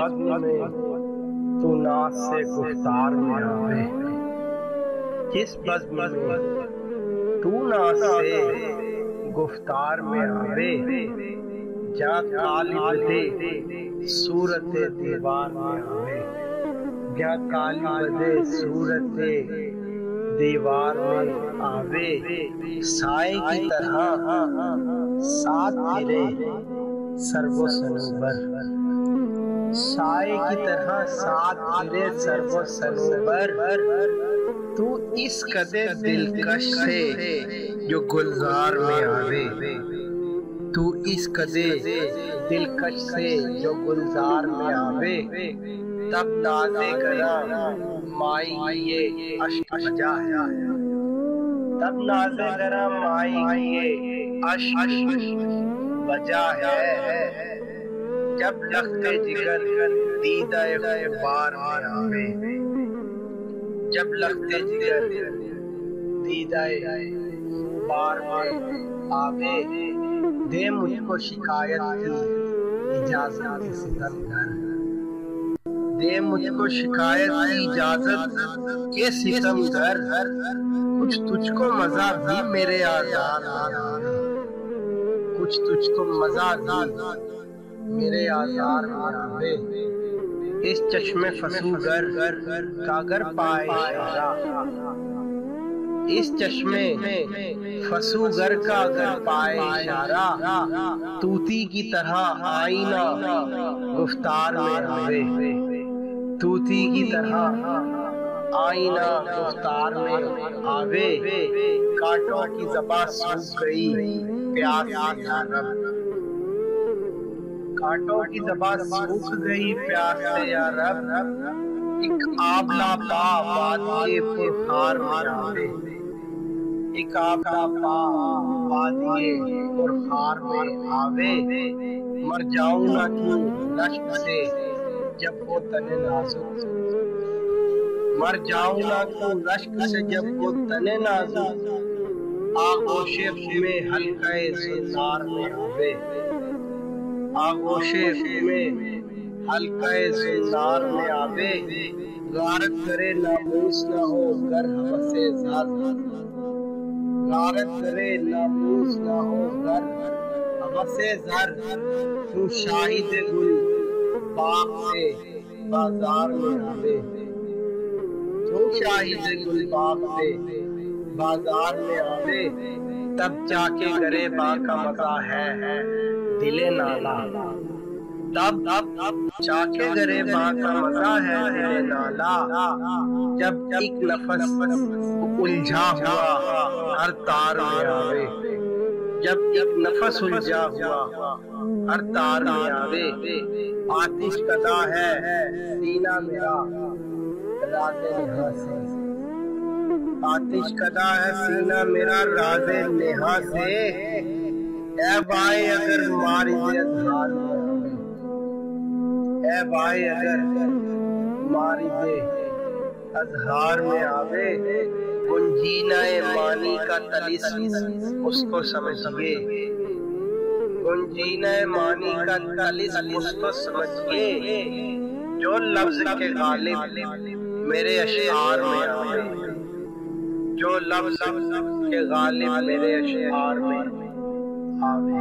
बज़्म में तू नाज से गुफ्तार में आवे, जिस बज़्म में तू नाज से गुफ्तार में आवे, जा तालिब दे सूरत दीवार में आवे, जा तालिब दे सूरत दीवार में आवे। साए की तरह साथ फिरे सर्वो सनूबर, साए की तरह साथ फिरे सर्वो सनूबर। तू इस कदर दिलकश से जो गुलजार में आवे, तू इस कदर दिलकश से जो गुलजार में आवे। तब नाज़े करा माई ये अश्क बजा है, तब नाज़े करा माई ये अश्क बजा है। जब लख्ते जिगर दीदाए खुबार में आवे, जब लख्ते जिगर दीदाए खुबार में आवे। दे मुझको शिकायत की इजाजत के सितमगर, दे मुझको शिकायत की इजाजत के सितमगर। कुछ तुझको मजा भी मेरे आज़ार में आवे, कुछ तुझको मजा भी मेरे आज़ार में आवे। इस चश्मे फसूगर कागर पाए इशारा, इस चश्मे फसूगर का अगर पाए इशारा। तूती की तरह आईना गुफ्तार में आवे, तूती की तरह आईना गुफ्तार में आवे। कांटों की ज़बां सूख गई प्यास से या रब, कांटों की ज़बां सूख गई प्यास से या रब। एक आबला पा वादिए पुरखार में आवे, एक आबला पा वादिए पुरखार में आवे। मर जाऊं ना क्यों रश्क से जब वो तने नाजुक, मर जाऊं ना क्यों रश्क से जब वो तने नाजुक। आगोशे में हल्काए ज़िंदार में आवे, आगोशे में हल्काए ज़िंदार में आवे। गारत करे नामूस ना हो गर हवसे ज़ात, गारत करे नामूस ना हो गर हवसे ज़र। तू शाहिद गुल बाग से बाजार में आवे, तू शाहिद गुल बाग से बाजार में आवे। तब जाके करे बाग का मजा है दिले नाला, तब जाके करे बाग का मजा है दिले नाला। जब एक नफस उलझा हुआ हर तार में आवे, जब एक नफस उलझा हुआ हर तार में आवे। आतिश कदा है सीना मेरा राज़े नेहा से, आतिश कदा है सीना मेरा राज़े नेहा से। ऐ भाई अगर मारिज़े अज़हार में आवे, ऐ भाई अगर मारिज़े अज़हार में आवे। गुंजीनाए मानी का तलिस्म उसको समझिए, गुंजीनाए मानी का तलिस्म उसको समझिए। जो लफ्ज़ के गालिब मेरे अशआर में आवे, जो लफ्ज़ के गालिब मेरे अशआर में आवे।